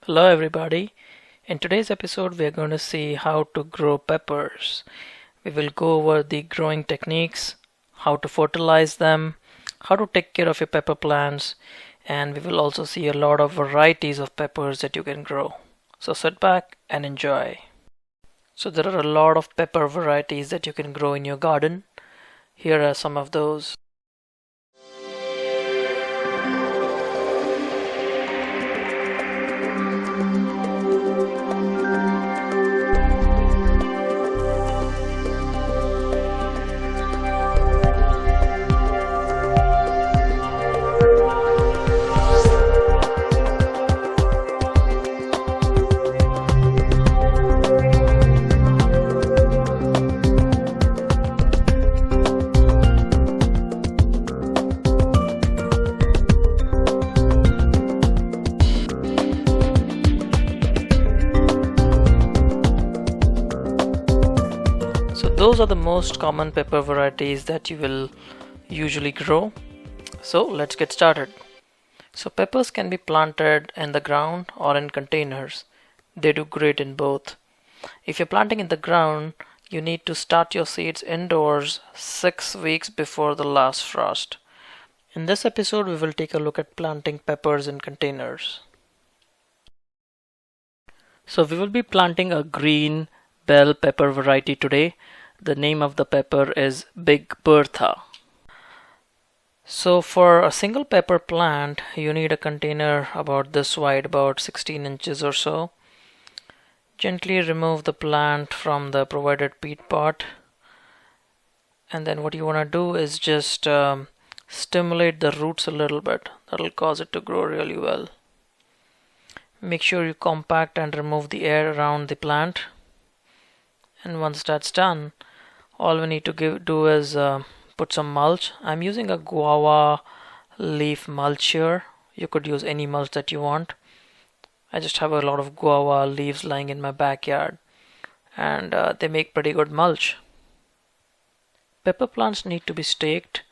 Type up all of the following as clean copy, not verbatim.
Hello everybody. In today's episode we are going to see how to grow peppers. We will go over the growing techniques, how to fertilize them, how to take care of your pepper plants, and we will also see a lot of varieties of peppers that you can grow. So sit back and enjoy. So there are a lot of pepper varieties that you can grow in your garden. Here are some of those. Those are the most common pepper varieties that you will usually grow. So let's get started. So peppers can be planted in the ground or in containers. They do great in both. If you're planting in the ground, you need to start your seeds indoors 6 weeks before the last frost. In this episode, we will take a look at planting peppers in containers. So we will be planting a green bell pepper variety today. The name of the pepper is Big Bertha. So for a single pepper plant, you need a container about this wide, about 16 inches or so. Gently remove the plant from the provided peat pot. And then what you want to do is just stimulate the roots a little bit. That'll cause it to grow really well. Make sure you compact and remove the air around the plant. And once that's done, all we need to do is put some mulch. I'm using a guava leaf mulch here. You could use any mulch that you want. I just have a lot of guava leaves lying in my backyard, and they make pretty good mulch. Pepper plants need to be staked.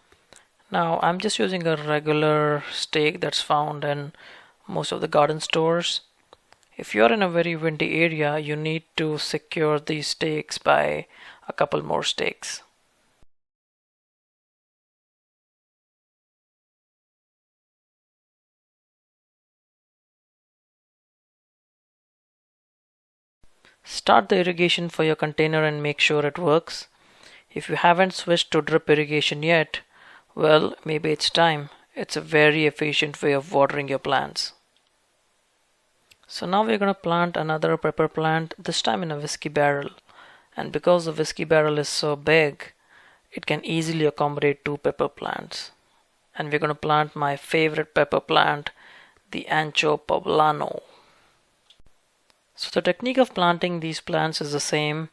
Now I'm just using a regular stake that's found in most of the garden stores. If you're in a very windy area, you need to secure these stakes by a couple more stakes. Start the irrigation for your container and make sure it works. If you haven't switched to drip irrigation yet, well, maybe it's time. It's a very efficient way of watering your plants. So now we're going to plant another pepper plant, this time in a whiskey barrel. And because the whiskey barrel is so big, it can easily accommodate 2 pepper plants. And we're going to plant my favorite pepper plant, the Ancho Poblano. So the technique of planting these plants is the same.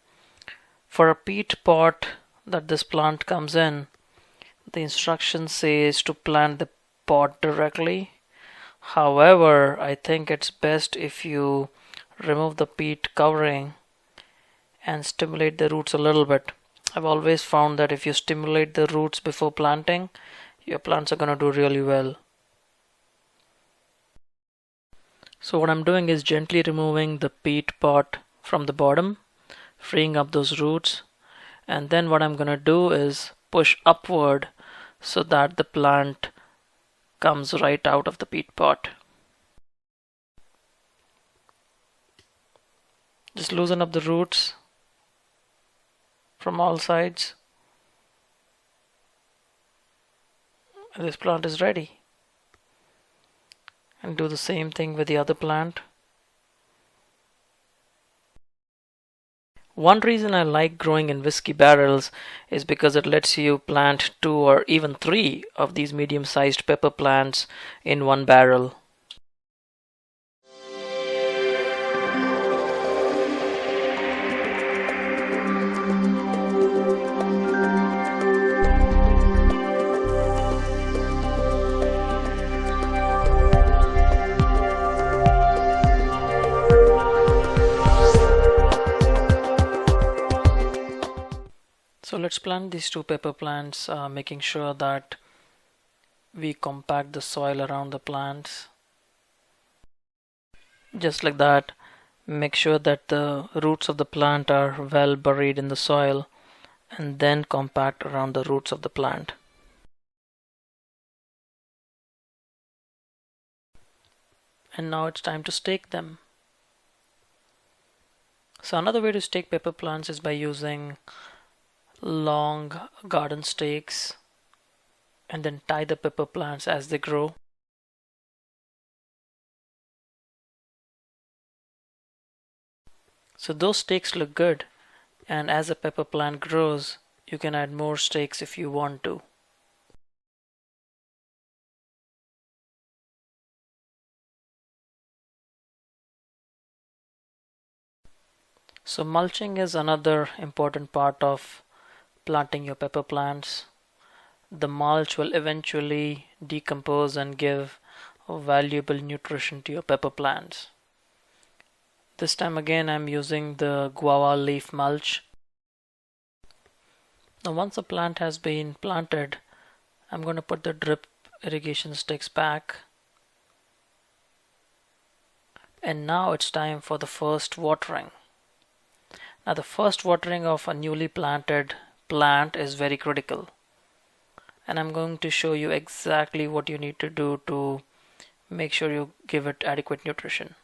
For a peat pot that this plant comes in, the instruction says to plant the pot directly. However, I think it's best if you remove the peat covering and stimulate the roots a little bit. I've always found that if you stimulate the roots before planting, your plants are going to do really well. So what I'm doing is gently removing the peat pot from the bottom, freeing up those roots, and then what I'm going to do is push upward so that the plant comes right out of the peat pot. Just loosen up the roots from all sides, and this plant is ready. And do the same thing with the other plant. One reason I like growing in whiskey barrels is because it lets you plant 2 or even 3 of these medium-sized pepper plants in one barrel. So let's plant these 2 pepper plants, making sure that we compact the soil around the plants. just like that. Make sure that the roots of the plant are well buried in the soil and then compact around the roots of the plant. And now it's time to stake them. So another way to stake pepper plants is by using long garden stakes and then tie the pepper plants as they grow. So those stakes look good, and as a pepper plant grows, you can add more stakes if you want to. So mulching is another important part of planting your pepper plants. The mulch will eventually decompose and give valuable nutrition to your pepper plants. This time again I'm using the guava leaf mulch. Now once a plant has been planted, I'm going to put the drip irrigation sticks back. And now it's time for the first watering. Now the first watering of a newly planted plant is very critical. And I'm going to show you exactly what you need to do to make sure you give it adequate nutrition.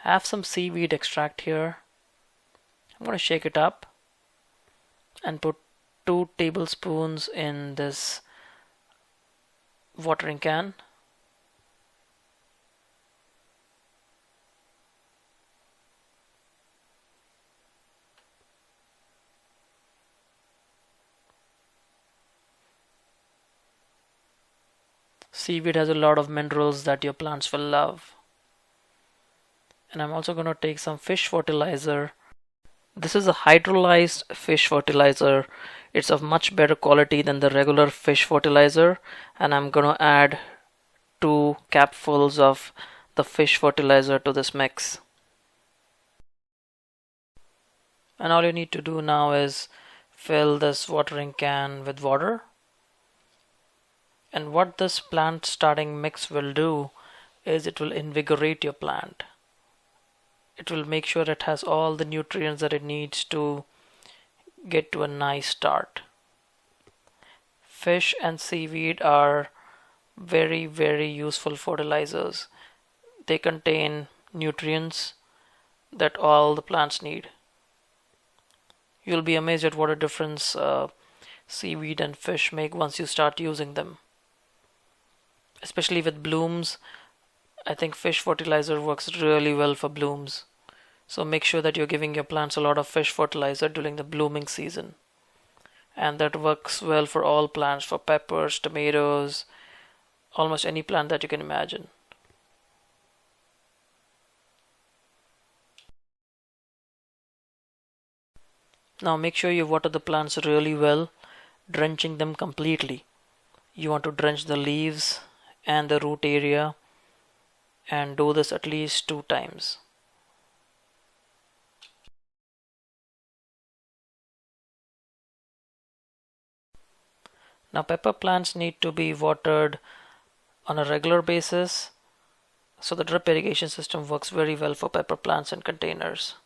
I have some seaweed extract here. I'm going to shake it up and put 2 tablespoons in this watering can. Seaweed has a lot of minerals that your plants will love. And I'm also going to take some fish fertilizer. This is a hydrolyzed fish fertilizer. It's of much better quality than the regular fish fertilizer, and I'm going to add 2 capfuls of the fish fertilizer to this mix. And all you need to do now is fill this watering can with water. And what this plant starting mix will do is it will invigorate your plant. It will make sure it has all the nutrients that it needs to get to a nice start. Fish and seaweed are very, very useful fertilizers. They contain nutrients that all the plants need. You'll be amazed at what a difference seaweed and fish make once you start using them. Especially with blooms, I think fish fertilizer works really well for blooms. So make sure that you're giving your plants a lot of fish fertilizer during the blooming season. And that works well for all plants, for peppers, tomatoes, almost any plant that you can imagine. Now make sure you water the plants really well, drenching them completely. You want to drench the leaves and the root area, and do this at least 2 times. Now pepper plants need to be watered on a regular basis, so the drip irrigation system works very well for pepper plants in containers.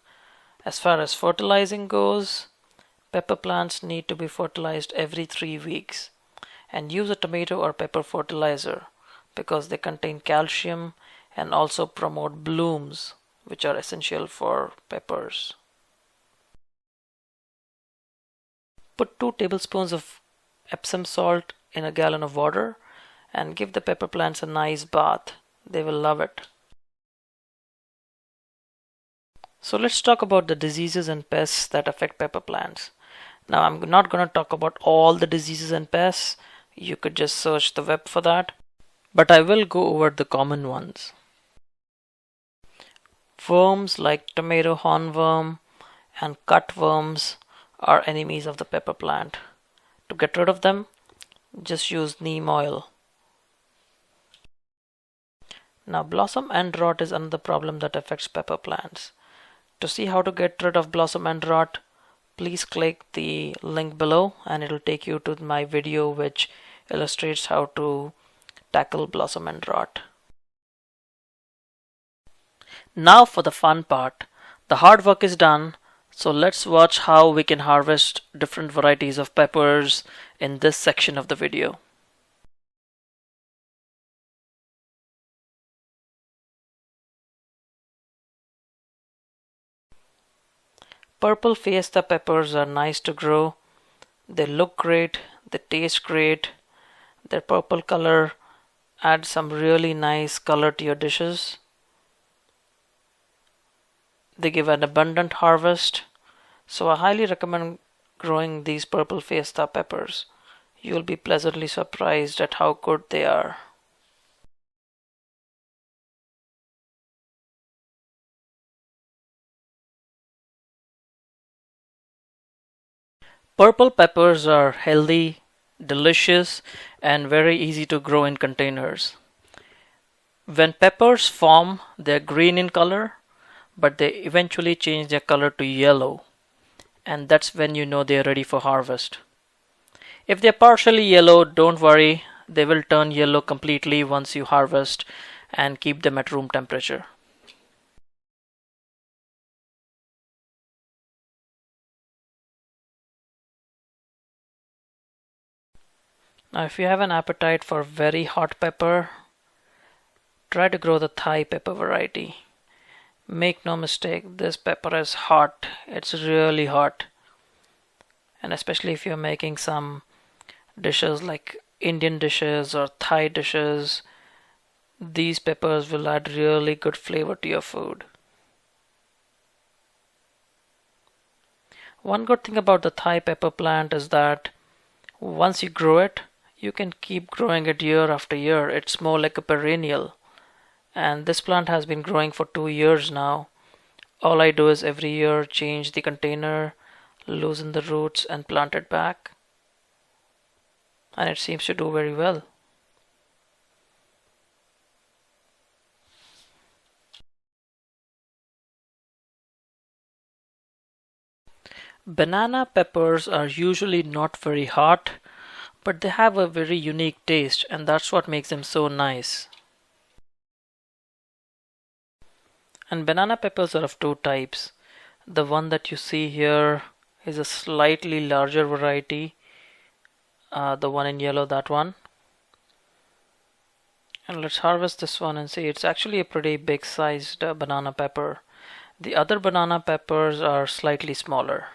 As far as fertilizing goes, pepper plants need to be fertilized every 3 weeks, and use a tomato or pepper fertilizer because they contain calcium and also promote blooms, which are essential for peppers. Put 2 tablespoons of Epsom salt in a gallon of water and give the pepper plants a nice bath. They will love it. So let's talk about the diseases and pests that affect pepper plants. Now I'm not going to talk about all the diseases and pests. You could just search the web for that. But I will go over the common ones. Worms like tomato hornworm and cutworms are enemies of the pepper plant. To get rid of them, just use neem oil. Now blossom end rot is another problem that affects pepper plants. To see how to get rid of blossom end rot, please click the link below and it will take you to my video which illustrates how to tackle blossom end rot. Now for the fun part. The hard work is done, so let's watch how we can harvest different varieties of peppers in this section of the video. Purple Fiesta peppers are nice to grow. They look great, they taste great. Their purple color adds some really nice color to your dishes. They give an abundant harvest, so I highly recommend growing these purple Fiesta peppers. You'll be pleasantly surprised at how good they are. Purple peppers are healthy, delicious, and very easy to grow in containers. When peppers form, they're green in color, but they eventually change their color to yellow, and that's when you know they're ready for harvest. If they're partially yellow, don't worry, they will turn yellow completely once you harvest and keep them at room temperature. Now if you have an appetite for very hot pepper, try to grow the Thai pepper variety. Make no mistake, this pepper is hot. It's really hot. And especially if you're making some dishes like Indian dishes or Thai dishes, these peppers will add really good flavor to your food. One good thing about the Thai pepper plant is that once you grow it, you can keep growing it year after year. It's more like a perennial. And this plant has been growing for 2 years now. All I do is every year change the container, loosen the roots and plant it back. And it seems to do very well. Banana peppers are usually not very hot, but they have a very unique taste, and that's what makes them so nice. And banana peppers are of two types. The one that you see here is a slightly larger variety, the one in yellow, that one. And let's harvest this one and see. It's actually a pretty big sized banana pepper. The other banana peppers are slightly smaller.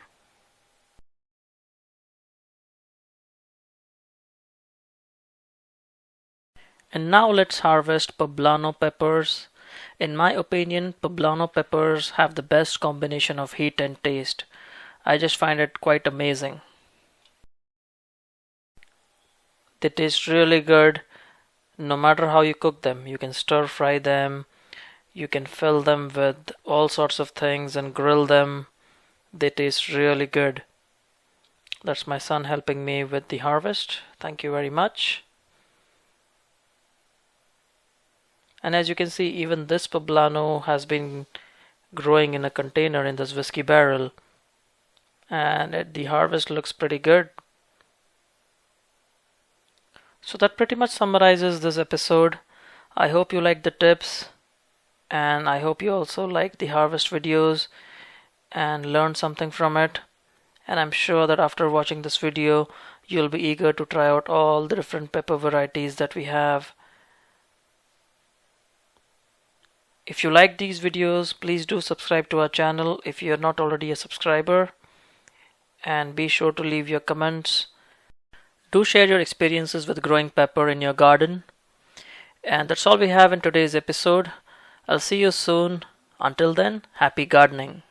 And now let's harvest poblano peppers. In my opinion, poblano peppers have the best combination of heat and taste. I just find it quite amazing. They taste really good no matter how you cook them. You can stir fry them, you can fill them with all sorts of things and grill them. They taste really good. That's my son helping me with the harvest. Thank you very much. And as you can see, even this poblano has been growing in a container in this whiskey barrel, and the harvest looks pretty good. So that pretty much summarizes this episode. I hope you liked the tips, and I hope you also liked the harvest videos and learned something from it. And I'm sure that after watching this video, you'll be eager to try out all the different pepper varieties that we have. If you like these videos, please do subscribe to our channel if you're not already a subscriber, and be sure to leave your comments. Do share your experiences with growing pepper in your garden. And that's all we have in today's episode. I'll see you soon. Until then, happy gardening.